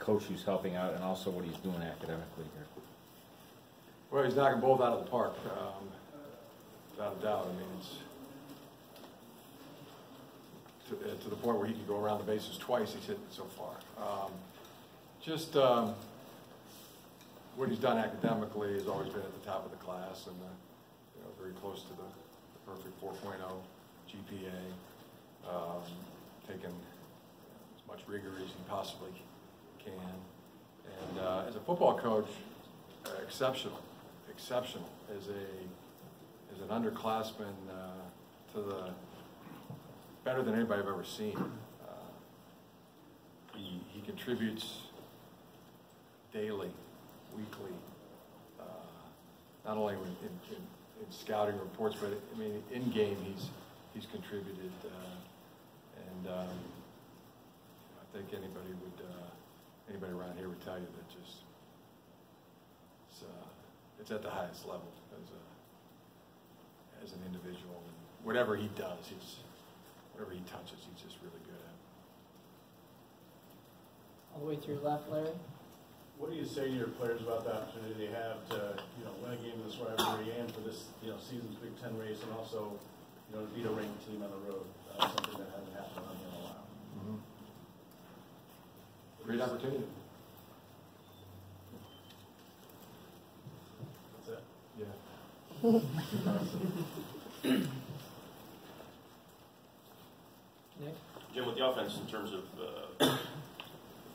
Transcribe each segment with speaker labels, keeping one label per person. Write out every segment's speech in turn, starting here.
Speaker 1: coach who's helping out and also what he's doing academically here?
Speaker 2: Well, he's knocking both out of the park, without a doubt. I mean, it's to the point where he could go around the bases twice. He's hit it so far. What he's done academically has always been at the top of the class, and very close to the perfect 4.0 GPA. Taken as much rigor as he possibly can, and as a football coach, exceptional as an underclassman, better than anybody I've ever seen. He contributes daily, weekly, not only in scouting reports, but I mean in game he's contributed, and I think anybody around here would tell you that it's at the highest level as an individual. And whatever he does, whatever he touches, he's just really good at.
Speaker 3: All the way to your left, Larry.
Speaker 4: What do you say to your players about the opportunity they have to, win a game in this rivalry and for this, season's Big Ten race, and also, to beat a ranked team on the road, something that hasn't happened in a while?
Speaker 2: Mm-hmm. Great opportunity.
Speaker 4: That's it.
Speaker 2: Yeah.
Speaker 3: Nick?
Speaker 5: Jim, with the offense, in terms of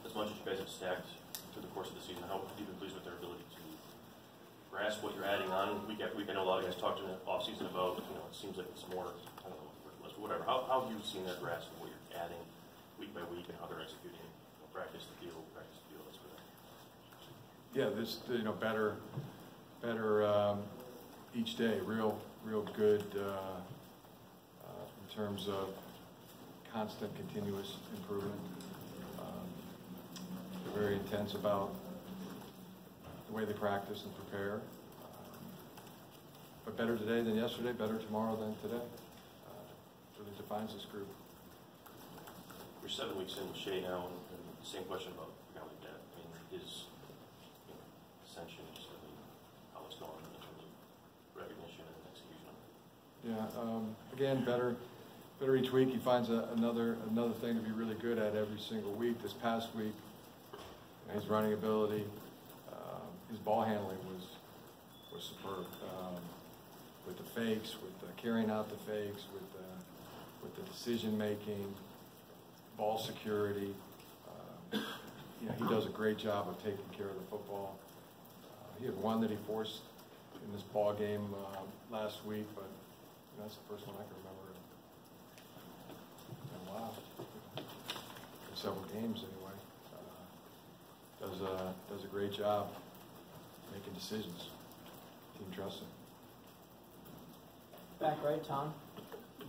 Speaker 5: as much as you guys have stacked through the course of the season, how have you been pleased with their ability to grasp what you're adding on week after week? I know a lot of guys talked in the offseason about, it seems like it's more, I don't know what it was, but whatever. How have you seen their grasp of what you're adding week by week and how they're executing practice the field, that sort of thing?
Speaker 2: Yeah, this better each day. Real good in terms of constant, continuous improvement. They're very intense about the way they practice and prepare. But better today than yesterday, better tomorrow than today. Really defines this group.
Speaker 5: We're 7 weeks in with Shea now, and the same question about a guy like that. I mean, his ascension, how it's going in terms of recognition and execution.
Speaker 2: Yeah, again, better each week. He finds another thing to be really good at every single week. This past week, his running ability, his ball handling was superb. With the fakes, with carrying out the fakes, with the decision making, ball security. He does a great job of taking care of the football. He had one that he forced in this ball game last week, but that's the first one I can remember in a while. In several games anyway. Does a great job making decisions. Team trusts him.
Speaker 3: Back right, Tom.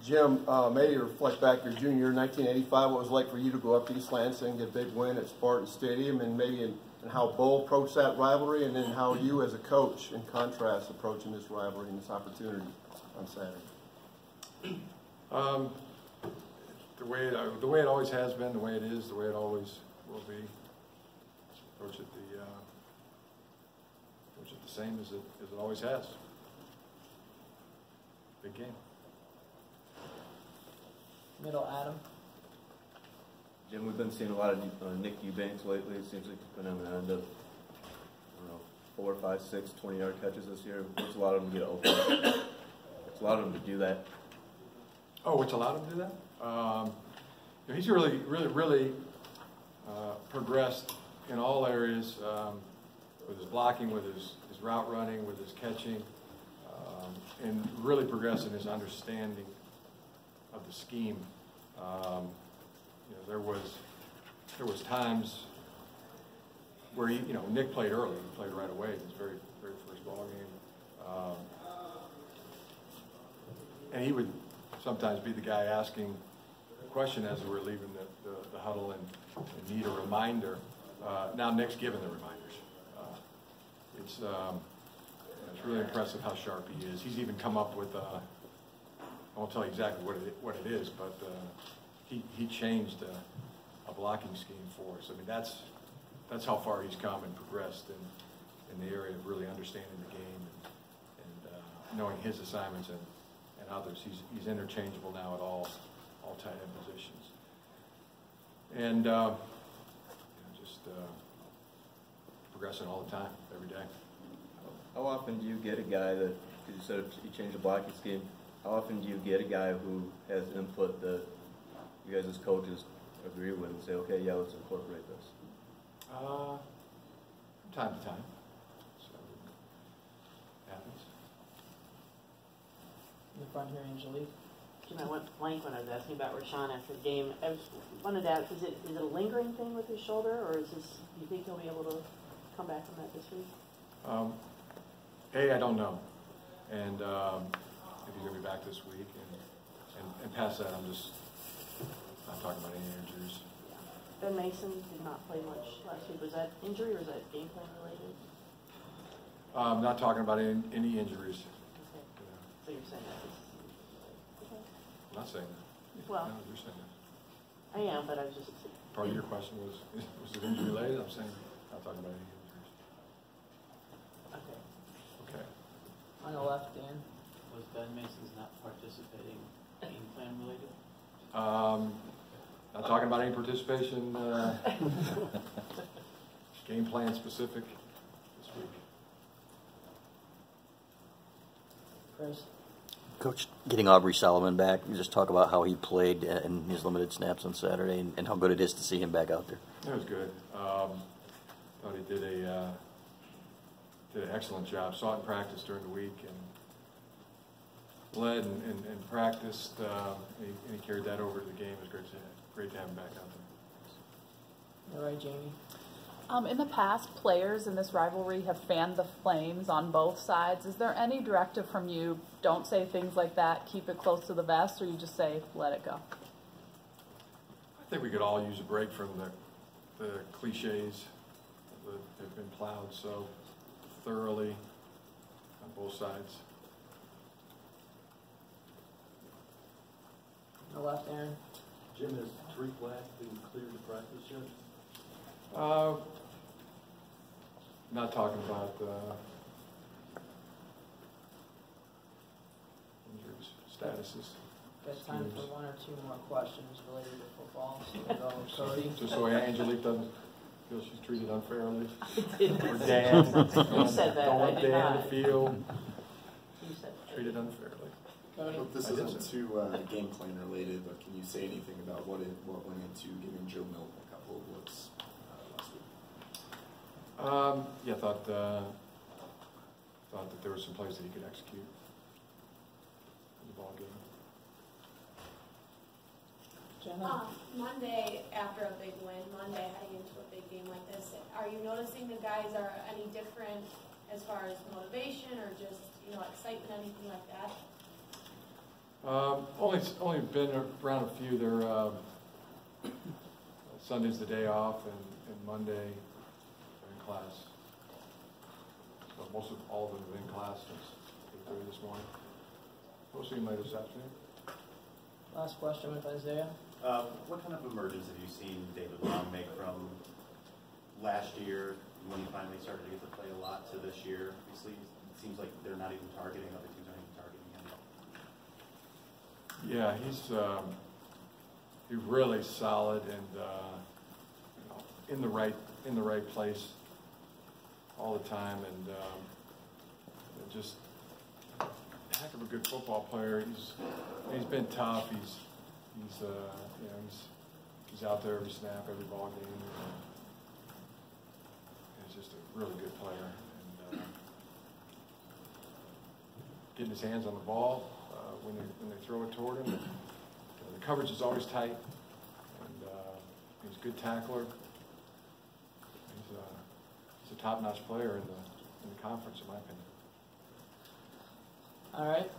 Speaker 6: Jim, maybe reflect back your junior year, 1985. What it was like for you to go up to East Lansing, get a big win at Spartan Stadium, and maybe and how Bull approached that rivalry, and then how you as a coach, in contrast, approaching this rivalry and this opportunity on Saturday.
Speaker 2: The way it always has been, the way it is, the way it always will be. Approach it the same as it always has. Big game.
Speaker 3: Middle, Adam.
Speaker 7: Jim, we've been seeing a lot of Nick Eubanks lately. It seems like he's been having an end of 4, 5, 6, 20-yard catches this year. What's allowed him to get open? What's allowed him to do that?
Speaker 2: Oh, what's allowed him to do that? He's really progressed in all areas, with his blocking, with his route running, with his catching, and really progressed in his understanding of the scheme. There was times where Nick played early. He played right away in his very first ball game, and he would sometimes be the guy asking the question as we were leaving the huddle and need a reminder. Now Nick's given the reminders. It's really impressive how sharp he is. He's even come up with I won't tell you exactly what it is, but he changed a blocking scheme for us. I mean, that's how far he's come and progressed in the area of really understanding the game and knowing his assignments and others. He's interchangeable now at all tight end positions. And just progressing all the time, every day.
Speaker 7: How often do you get a guy that, because you said you changed the blocking scheme, how often do you get a guy who has input that you guys as coaches agree with and say, okay, yeah, let's incorporate this?
Speaker 2: From time to time. So, it happens.
Speaker 3: In the front here, Angelique.
Speaker 8: Jim, I went blank when I was asking about Rashawn after the game. I wanted to ask, is it a lingering thing with his shoulder, or is this, do you think he'll be able to come back from that this week?
Speaker 2: I don't know. And if he's going to be back this week. And past that, I'm just not talking about any injuries.
Speaker 8: Ben Mason did not play much last week. Was that injury or was that game plan related?
Speaker 2: Not talking about any injuries.
Speaker 8: Okay. So you're saying that this okay.
Speaker 2: I'm not saying that.
Speaker 8: Well,
Speaker 2: no, you're saying that.
Speaker 8: I am, but I was just...
Speaker 2: Part of your question was it injury related? I'm saying not talking about any injuries.
Speaker 8: Okay.
Speaker 2: Okay.
Speaker 3: On the left, Dan.
Speaker 9: Was Ben Mason's not participating game plan related?
Speaker 2: Not talking about any participation, game plan specific this week.
Speaker 3: Chris.
Speaker 10: Coach, getting Aubrey Solomon back, you just talk about how he played in his limited snaps on Saturday and how good it is to see him back out there.
Speaker 2: It was good. Thought he did an excellent job. Saw it in practice during the week and led and practiced. And he carried that over to the game. It was great to have him back out there.
Speaker 3: All right, Jamie.
Speaker 11: In the past, players in this rivalry have fanned the flames on both sides. Is there any directive from you? Don't say things like that. Keep it close to the vest, or you just say, let it go?
Speaker 2: I think we could all use a break from the cliches that have been plowed so thoroughly on both sides.
Speaker 3: On the left, Aaron.
Speaker 4: Jim, has Tariq Black been cleared to practice yet?
Speaker 2: Not talking about injuries, statuses.
Speaker 3: Got time for one or two more questions related to football. So we'll go Cody.
Speaker 2: Just so Angelique doesn't feel she's treated unfairly.
Speaker 8: I
Speaker 2: Or Dan.
Speaker 8: You said that.
Speaker 2: Don't
Speaker 8: I
Speaker 2: want
Speaker 8: did
Speaker 2: Dan
Speaker 8: not.
Speaker 2: to feel
Speaker 8: You said that.
Speaker 2: treated unfairly.
Speaker 3: Cody.
Speaker 12: Hope this
Speaker 2: I did
Speaker 12: isn't
Speaker 2: say.
Speaker 12: too game plan related, but can you say anything about what went into giving Joe Milton a couple of looks last week?
Speaker 2: Yeah, thought that there were some plays that he could execute in the ball game.
Speaker 3: Jenna.
Speaker 13: Monday, after a big win, Monday heading into a big game like this, are you noticing the guys are any different as far as motivation or just, excitement, anything like that?
Speaker 2: Only been around a few. They're Sunday's the day off, and Monday they're in class. So most of all of them have been in class since 8:30 this morning. We'll see them later this afternoon.
Speaker 3: Last question with Isaiah.
Speaker 14: What kind of emergence have you seen David Long make from last year when he finally started to get to play a lot to this year? Obviously, it seems like they're not even targeting, other teams aren't even targeting him.
Speaker 2: Yeah, he's really solid and in the right place all the time, and just a heck of a good football player. He's been tough. He's out there every snap, every ball game. He's just a really good player, and getting his hands on the ball when they throw it toward him. The coverage is always tight, and he's a good tackler. He's a top-notch player in the conference, in my opinion.
Speaker 3: All right.